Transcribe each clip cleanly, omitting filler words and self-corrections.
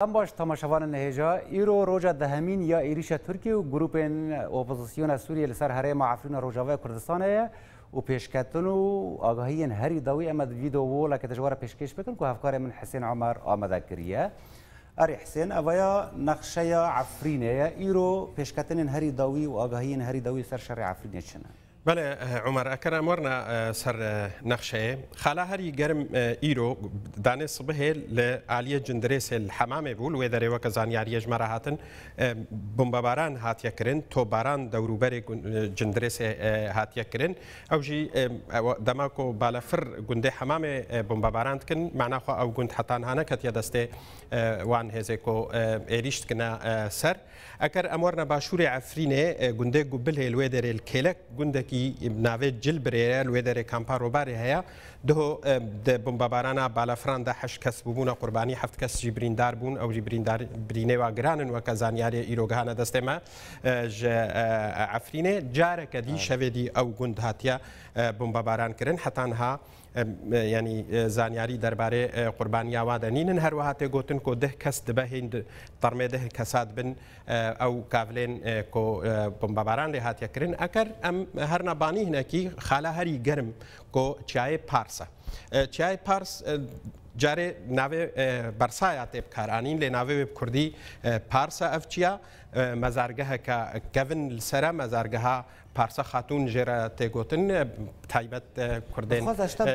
ام باش تماشاوان نهجا ایرو روجا دهمین یا ایریش ترکیه و گروپین اپوزیسیون سوریه لسر هرم عفرین روجاوی کردستان و پیشکتن و آگاهی هری داوی امد ویدیو ولا که تجوار پیشکش بکن که هفکار من حسین عمر آمده کریه اری حسین اویا نقشه عفرینه ایرو پیشکتن هری داوی و آگاهی هری داوی سر شر عفرینه چنه بله عمر أكرم ورنا سر نقشة خلا هري جرم إيرو داني صبحه لعلية جندريس الحمام بول وذا وكزان ياريج مرهاتن بومباران هات يكرن تو باران دوروبر جندريس هات يكرن أو جي دماغو بالفر جند حمام بومباران كن معنا خو أو جند حتان هنا كتيا دسته وان هزيكو إيريشت كنا سر أكر أمورنا باشوري عفرينه جند قبله الوذا الكلك جندك ناوی جلبری الویدر کامپارو باری هیا ده بمباران بالافران ده 8 کس بودن قربانی 7 کس جبریندار بون او جبریندار برینه و گرانن و کزانیاری ایروگان دسته ما ج عفرینه جاره کدی شودی او گند هاتیا بمباران کردن حتی انها يعني زانياري درباره قربانيا وادنين هر وهات گوتن کو ده کس دبه هند ترمده کساد بن او کاولين کو بمباران له هات يكرن اكر ام هر نباني هناكي خالا هري گرم کو چای پارسا چای پارس جاره ناوی برسایات بکارانین ل ناوی بکردی پارسا افچیا مزارگه کا کوین السرا مزارگه پارسا خاتون جرا تگوتن تایبت کردن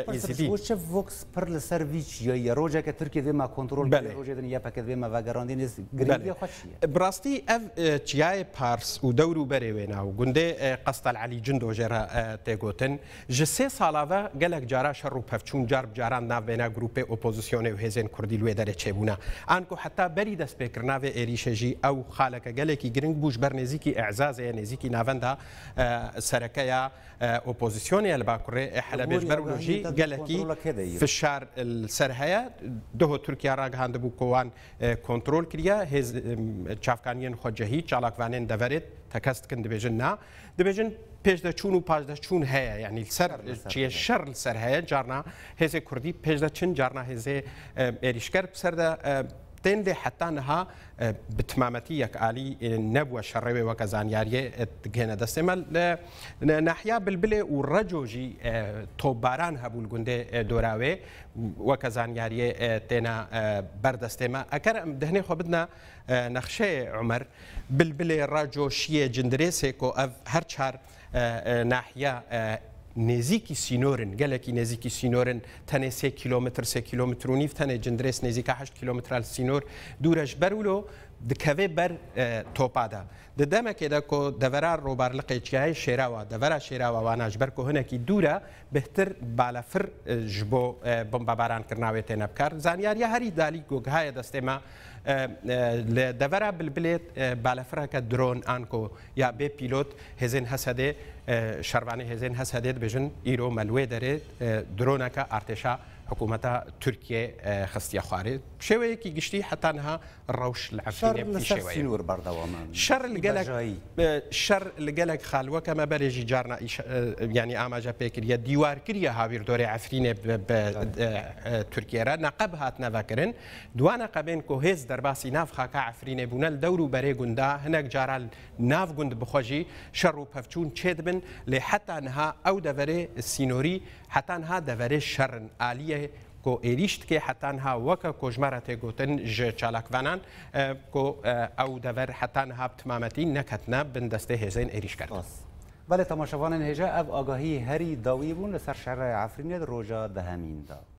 ایزیدی وش فوکس پر لسرویچ یا روجا که ترکیه دیما کنترل روجا دنیا پاکت دیما وگراندین از گریدی خوشیه براستی اف چیای پارس و دورو بریوینا و گنده قصد العلی جندو جرا تگوتن جسه سالاوه گلک جارا شر و پفچون جرب جاران ناو بینا گروپ اپوزیسیون و هزین کردی لوی داره چبونا آنکو حتی بری دست بکر ناو ایریشجی او خالک گلکی گرنگ بوش بر نزیکی اعزاز نزیکی ناوندا سركيا اوبوزيسيوني الباكوري حلبيج برولوجي قالكي في الشهر السرهيا ده تركيا راغ هاندبو كوان كنترول كريا هز تشافكانيين خوجهي چالاك وانين دفرت تكست كن دبيجن پیش ده چون و پاش ده چون هيا يعني السر چي الشر السرهيا جارنا هز كردي پیش ده چن جارنا هز اريشكر بسر ده تين دي حتى انها بتمامتيك علي نبوه شروي وكزانياريه تجينا دستمل ناحيه بالبلي والرجوجي توباران هبو الجنده دوراوي وكزانياريه تينا بردستما اكرم دهني خو بدنا نخشي عمر بالبلي الرجو شيه جندريسيكو اف هرشار ناحيه نزیکی سینورن گلکی نزیکی سینورن تنه 3 کیلومتر 3 کیلومتر و نیف تنه جندرس نزیک 8 کیلومتر سینور دورش برولو دکوه بر توپادا ددمه که دکو دورا روبار لقیچای شیراوا دورا شیراوا واناج برکو هنکی دوره بهتر بالافر جبو بمباران کرناوی تنبکار زانیاری هری دالی گوگهای دستما لدورا بالبلد بالافر که درون آنکو یا به پیلوت هزین حسده شروانی هزین حسده بجن ایرو ملوی داره درونه که ارتشا حكومتها تركيا خستيا خواري شوي كي قشتي حتى انها الروش العفريني في شوي سنور بردوام الشر اللي قالك خالوه كما بريجي جارنا يعني اماجا بيكريا ديوار كريا هاوير دوري عفريني بتركيا نقب هات نذاكرن دوانا قبين كو هيز درباسي ناف خاكا عفريني بونا الدورو بري غوندا هناك جارال ناف غوند بخوجي شرو بفچون تشدبن لحتى انها او دفري السينوري حتى انها دفري شرن آليه کو ایریشت که حتی انها وکا کجمرت گوتن ج چالاک ونان کو او دور حتی انها بتمامتی نکتنا بندسته هزین ایریش کرد. بله تماشاوان هجا اب آگاهی هری داوی بون لسر شهر عفرینه روجا دهمین دا.